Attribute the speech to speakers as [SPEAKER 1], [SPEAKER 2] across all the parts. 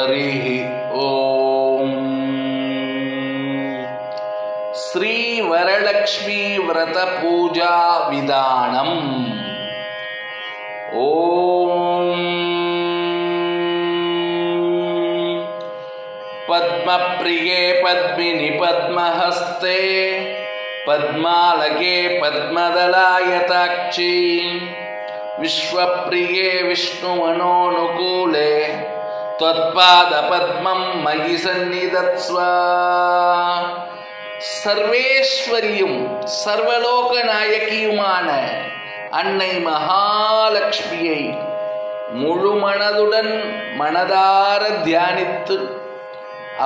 [SPEAKER 1] हरिः ओम। श्री वरलक्ष्मी व्रत पूजा विधानम। ओम पद्मप्रिये पद्मिनि पद्महस्ते पद्मालगे पद्मदलायताक्षी विश्वप्रिये विष्णुमनोनुकूले त्वत्पादपद्मं मयि सन्निधत्स्व। सर्वेश्वरिயும் சர்வலோக நாயகியுமான அன்னை மகாலட்சுமியை முழு மனதுடன் மனதார தியானித்து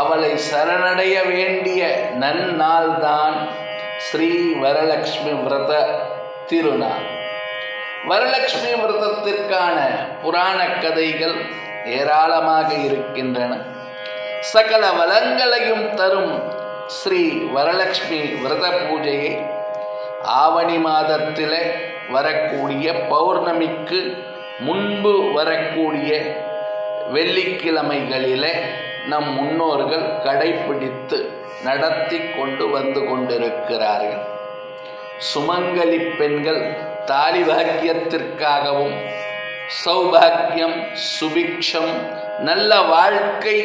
[SPEAKER 1] அவளை சரணடைய வேண்டிய நன்னாள்தான் ஸ்ரீ வரலட்சுமி விரத திருநாள். வரலட்சுமி விரதத்திற்கான புராண கதைகள் ஏராளமாக இருக்கின்றன. சகல வளங்களையும் தரும் ஸ்ரீ வரலட்சுமி விரத பூஜையை ஆவணி மாதத்தில் வரக்கூடிய பௌர்ணமிக்கு முன்பு வரக்கூடிய வெள்ளிக்கிழமைகளிலே நம் முன்னோர்கள் கடைபிடித்து நடத்தி கொண்டு வந்து கொண்டிருக்கிறார்கள். சுமங்கலி பெண்கள் தாலி பாக்கியத்திற்காகவும் சௌபாக்கியம் சுபிக்ஷம் நல்ல வாழ்க்கை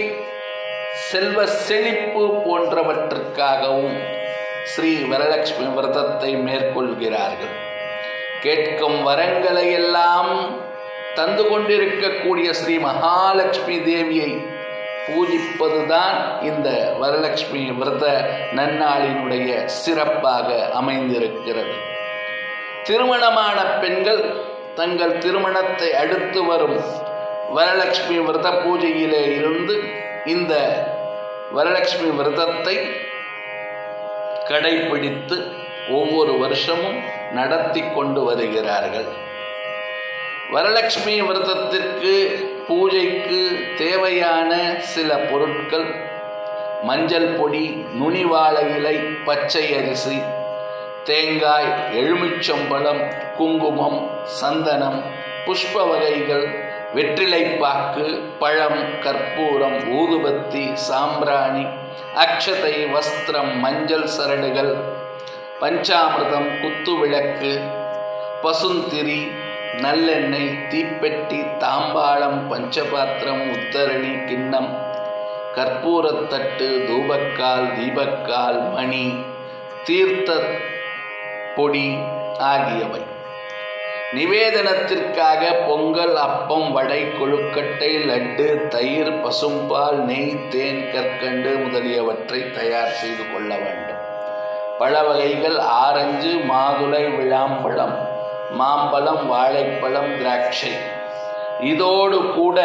[SPEAKER 1] செல்வ செழிப்பு போன்றவற்றிற்காகவும் ஸ்ரீ வரலட்சுமி விரதத்தை மேற்கொள்கிறார்கள். கேட்கும் வரங்களை எல்லாம் தந்து கொண்டிருக்கக்கூடிய ஸ்ரீ மகாலட்சுமி தேவியை பூஜிப்பதுதான் இந்த வரலட்சுமி விரத நன்னாளினுடைய சிறப்பாக அமைந்திருக்கிறது. திருமணமான பெண்கள் தங்கள் திருமணத்தை அடுத்து வரும் வரலட்சுமி விரத பூஜையிலே இருந்து இந்த வரலட்சுமி விரதத்தை கடைபிடித்து ஒவ்வொரு வருஷமும் நடத்தி கொண்டு வருகிறார்கள். வரலட்சுமி விரதத்திற்கு பூஜைக்கு தேவையான சில பொருட்கள்: மஞ்சள் பொடி, நுனிவாழை இலை, பச்சை அரிசி, தேங்காய், எலுமிச்சம்பழம், குங்குமம், சந்தனம், புஷ்ப வகைகள், வெற்றிலைப்பாக்கு, பழம், கற்பூரம், ஊதுபத்தி, சாம்பிராணி, அக்ஷதை, வஸ்திரம், மஞ்சள் சரடுகள், பஞ்சாமிர்தம், குத்துவிளக்கு, பசுந்திரி, நல்லெண்ணெய், தீப்பெட்டி, தாம்பாளம், பஞ்சபாத்திரம், உத்தரணி, கிண்ணம், கற்பூரத்தட்டு, தூபக்கால், தீபக்கால், மணி, தீர்த்த பொடி ஆகியவை. நிவேதனத்திற்காக பொங்கல், அப்பம், வடை, கொழுக்கட்டை, லட்டு, தயிர், பசும்பால், நெய், தேன், கற்கண்டு முதலியவற்றை தயார் செய்து கொள்ள வேண்டும். பழ வகைகள்: ஆரஞ்சு, மாதுளை, விளாம்பழம், மாம்பழம், வாழைப்பழம், திராட்சை. இதோடு கூட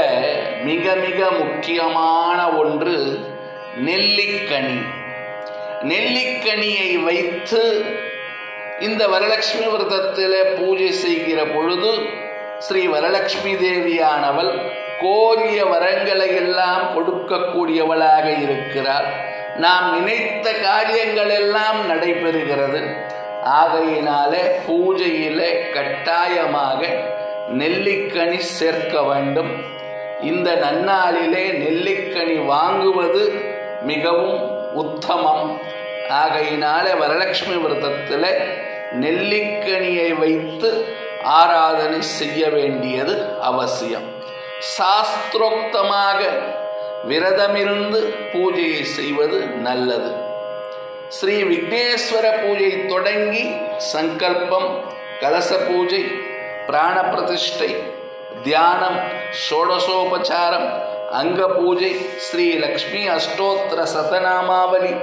[SPEAKER 1] மிக மிக முக்கியமான ஒன்று நெல்லிக்கனி. நெல்லிக்கனியை வைத்து இந்த வரலட்சுமி விரதத்தில் பூஜை செய்கிற பொழுது ஸ்ரீ வரலட்சுமி தேவியானவள் கோரிய வரங்களை எல்லாம் கொடுக்கக்கூடியவளாக இருக்கிறாள். நாம் நினைத்த காரியங்கள் எல்லாம் நடைபெறுகிறது. ஆகையினாலே பூஜையிலே கட்டாயமாக நெல்லிக்கனி சேர்க்க வேண்டும். இந்த நன்னாளிலே நெல்லிக்கனி வாங்குவது மிகவும் உத்தமம். ஆகையினாலே வரலட்சுமி விரதத்தில் நெல்லிக்கனியை வைத்து ஆராதனை செய்ய வேண்டியது அவசியம். சாஸ்திரோக்தமாக விரதமிருந்து பூஜையை செய்வது நல்லது. ஸ்ரீ விக்னேஸ்வர பூஜை தொடங்கி சங்கல்பம், கலச பூஜை, பிராண பிரதிஷ்டை, தியானம், ஷோடசோபசாரம், அங்க பூஜை, ஸ்ரீ லக்ஷ்மி அஷ்டோத்திர சதநாமாவளி,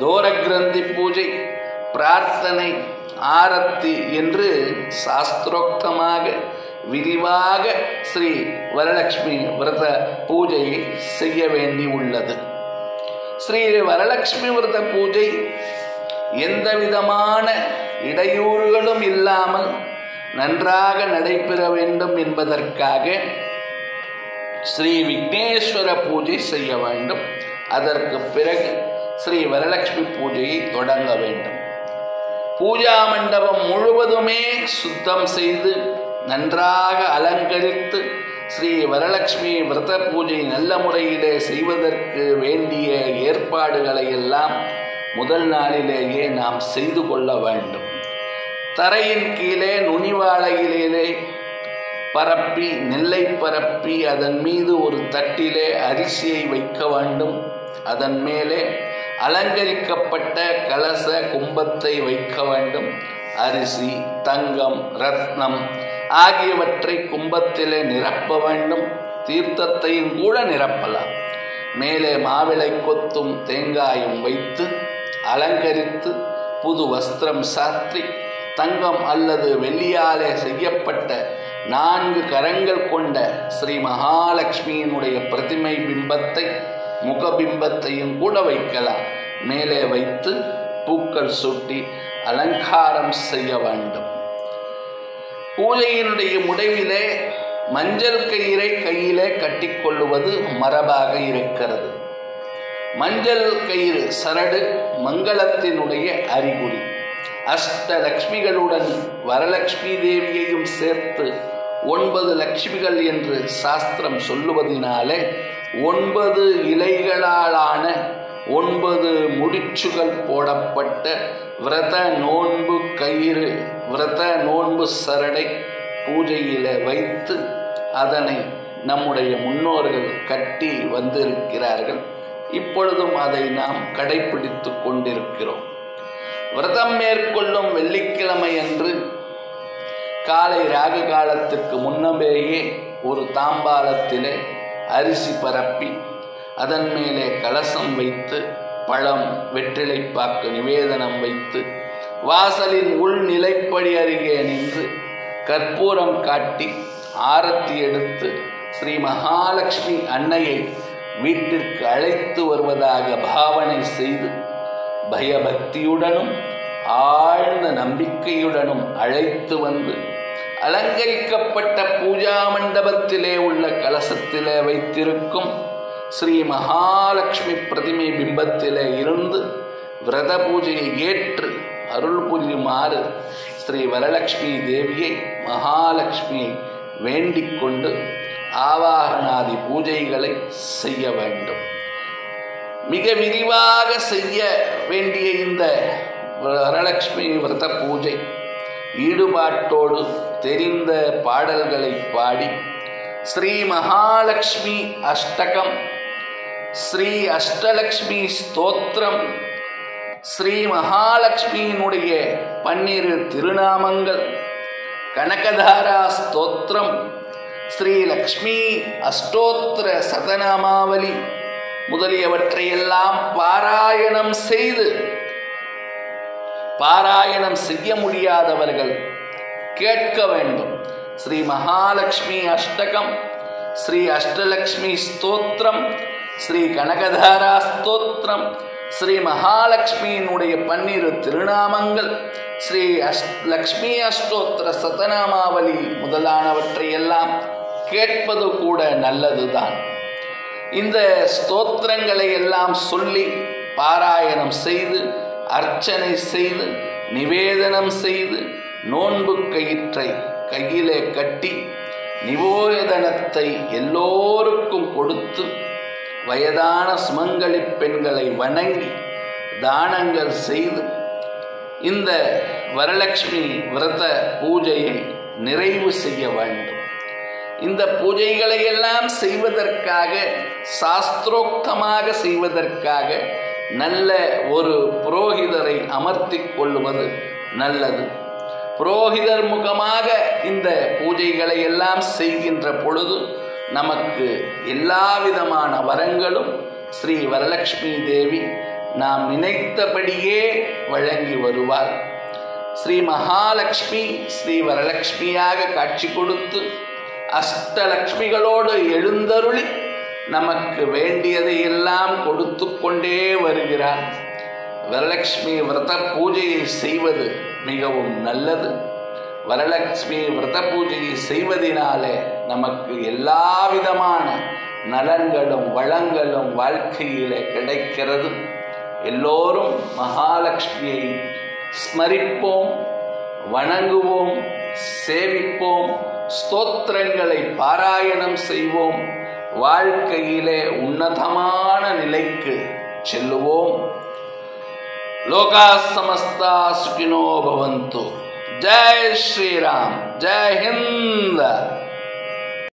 [SPEAKER 1] தோரகிரந்தி பூஜை, பிரார்த்தனை, ஆரத்தி என்று சாஸ்திரோக்தமாக விரிவாக ஸ்ரீ வரலட்சுமி விரத பூஜையை செய்ய வேண்டி உள்ளது. ஸ்ரீ வரலட்சுமி விரத பூஜை எந்த விதமான இடையூறுகளும் இல்லாமல் நன்றாக நடைபெற வேண்டும் என்பதற்காக ஸ்ரீ விக்னேஸ்வர பூஜை செய்ய வேண்டும். அதற்கு பிறகு ஸ்ரீ வரலட்சுமி பூஜையை தொடங்க வேண்டும். பூஜா மண்டபம் முழுவதுமே சுத்தம் செய்து நன்றாக அலங்கரித்து ஸ்ரீ வரலட்சுமி விரத பூஜை நல்ல முறையிலே செய்வதற்கு வேண்டிய ஏற்பாடுகளை எல்லாம் முதல் நாளிலேயே நாம் செய்து கொள்ள வேண்டும். தரையின் கீழே நுனிவாழையிலே பரப்பி நெல்லை பரப்பி அதன் மீது ஒரு தட்டிலே அரிசியை வைக்க வேண்டும். அதன் மேலே அலங்கரிக்கப்பட்ட கலச கும்பத்தை வைக்க வேண்டும். அரிசி, தங்கம், ரத்னம் ஆகியவற்றை கும்பத்திலே நிரப்ப வேண்டும். தீர்த்தத்தையும் கூட நிரப்பலாம். மேலே மாவிளை கொத்தும் தேங்காயும் வைத்து அலங்கரித்து புது வஸ்திரம் சாற்றி தங்கம் அல்லது வெள்ளியாலே செய்யப்பட்ட 4 கரங்கள் கொண்ட ஸ்ரீ மகாலட்சுமியினுடைய பிரதிமை பிம்பத்தை முகபிம்பத்தையும் கூட வைக்கலாம். மேலே வைத்து பூக்கள் சூட்டி அலங்காரம் செய்ய வேண்டும். பூஜையினுடைய முடிவிலே மஞ்சள் கயிறை கையிலே கட்டிக்கொள்ளுவது மரபாக இருக்கிறது. மஞ்சள் கயிறு சரடு மங்களத்தினுடைய அறிகுறி. அஷ்டலக்ஷ்மிகளுடன் வரலட்சுமி தேவியையும் சேர்த்து 9 லட்சுமிகள் என்று சாஸ்திரம் சொல்லுவதினாலே 9 இலைகளாலான 9 முடிச்சுகள் போடப்பட்ட விரத நோன்பு கயிறு, விரத நோன்பு சரடை பூஜையில வைத்து அதனை நம்முடைய முன்னோர்கள் கட்டி வந்திருக்கிறார்கள். இப்பொழுதும் அதை நாம் கடைபிடித்து கொண்டிருக்கிறோம். விரதம் மேற்கொள்ளும் வெள்ளிக்கிழமை அன்று காலை ராகு காலத்திற்கு முன்னமேயே ஒரு தாம்பாலத்திலே அரிசி பரப்பி அதன் மேலே கலசம் வைத்து பழம், வெற்றிலைப்பாக்கு நிவேதனம் வைத்து வாசலின் உள்நிலைப்படி அருகே நின்று கற்பூரம் காட்டி ஆரத்தி எடுத்து ஸ்ரீ மகாலட்சுமி அன்னையை வீட்டிற்கு அழைத்து வருவதாக பாவனை செய்து பயபக்தியுடனும் ஆழ்ந்த நம்பிக்கையுடனும் அழைத்து வந்து அலங்கரிக்கப்பட்ட பூஜா மண்டபத்திலே உள்ள கலசத்திலே வைத்திருக்கும் ஸ்ரீ மகாலட்சுமி பிரதிமை பிம்பத்திலே இருந்து விரத பூஜையை ஏற்று அருள் புரியுமாறு ஸ்ரீ வரலட்சுமி தேவியை மகாலட்சுமியை வேண்டிக் கொண்டு ஆவாகனாதி பூஜைகளை செய்ய வேண்டும். மிக விரிவாக செய்ய வேண்டிய இந்த வரலட்சுமி விரத பூஜை ஈடுபாட்டோடு தெரிந்த பாடல்களை பாடி ஸ்ரீ மகாலட்சுமி அஷ்டகம், ஸ்ரீ அஷ்டலக்ஷ்மி ஸ்தோத்திரம், ஸ்ரீ மகாலட்சுமியினுடைய 12 திருநாமங்கள், கனகதாரா ஸ்தோத்திரம், ஸ்ரீ லக்ஷ்மி அஷ்டோத்திர சதநாமாவலி முதலியவற்றையெல்லாம் பாராயணம் செய்ய முடியாதவர்கள் கேட்க வேண்டும். ஸ்ரீ மகாலட்சுமி அஷ்டகம், ஸ்ரீ அஷ்டலக்ஷ்மி ஸ்தோத்திரம், ஸ்ரீ கனகதாரா ஸ்தோத்திரம், ஸ்ரீ மகாலட்சுமியினுடைய 12 திருநாமங்கள், ஸ்ரீ லக்ஷ்மி அஷ்டோத்திர சதநாமாவலி முதலானவற்றையெல்லாம் கேட்பது கூட நல்லதுதான். இந்த ஸ்தோத்திரங்களை எல்லாம் சொல்லி பாராயணம் செய்து அர்ச்சனை செய்து நிவேதனம் செய்து நோன்பு கயிற்றை கையிலே கட்டி நிவேதனத்தை எல்லோருக்கும் கொடுத்து வயதான சுமங்கலி பெண்களை வணங்கி தானங்கள் செய்து இந்த வரலட்சுமி விரத பூஜையை நிறைவு செய்ய வேண்டும். இந்த பூஜைகளை எல்லாம் செய்வதற்காக, சாஸ்திரோக்தமாக செய்வதற்காக நல்ல ஒரு புரோகிதரை அமர்த்தி கொள்வது நல்லது. புரோகிதர் முகமாக இந்த பூஜைகளை எல்லாம் செய்கின்ற பொழுது நமக்கு எல்லா விதமான வரங்களும் ஸ்ரீ வரலட்சுமி தேவி நாம் நினைத்தபடியே வழங்கி வருவார். ஸ்ரீ மகாலட்சுமி ஸ்ரீ வரலட்சுமியாக காட்சி கொடுத்து அஷ்டலக்ஷ்மிகளோடு எழுந்தருளி நமக்கு வேண்டியதை எல்லாம் கொடுத்து கொண்டே வருகிறார். வரலட்சுமி விரத பூஜையை செய்வது மிகவும் நல்லது. வரலட்சுமி விரத பூஜையை செய்வதனாலே நமக்கு எல்லா விதமான நலன்களும் வளங்களும் வாழ்க்கையிலே கிடைக்கிறது. எல்லோரும் மகாலட்சுமியை ஸ்மரிப்போம், வணங்குவோம், சேவிப்போம், ஸ்தோத்திரங்களை பாராயணம் செய்வோம். வாழ்க்கையிலே உன்னதமான நிலைக்கு செல்லுவோம். லோகா சமஸ்தா சுகினோ பவந்து. ஜெய் ஸ்ரீராம். ஜெய் ஹிந்த்.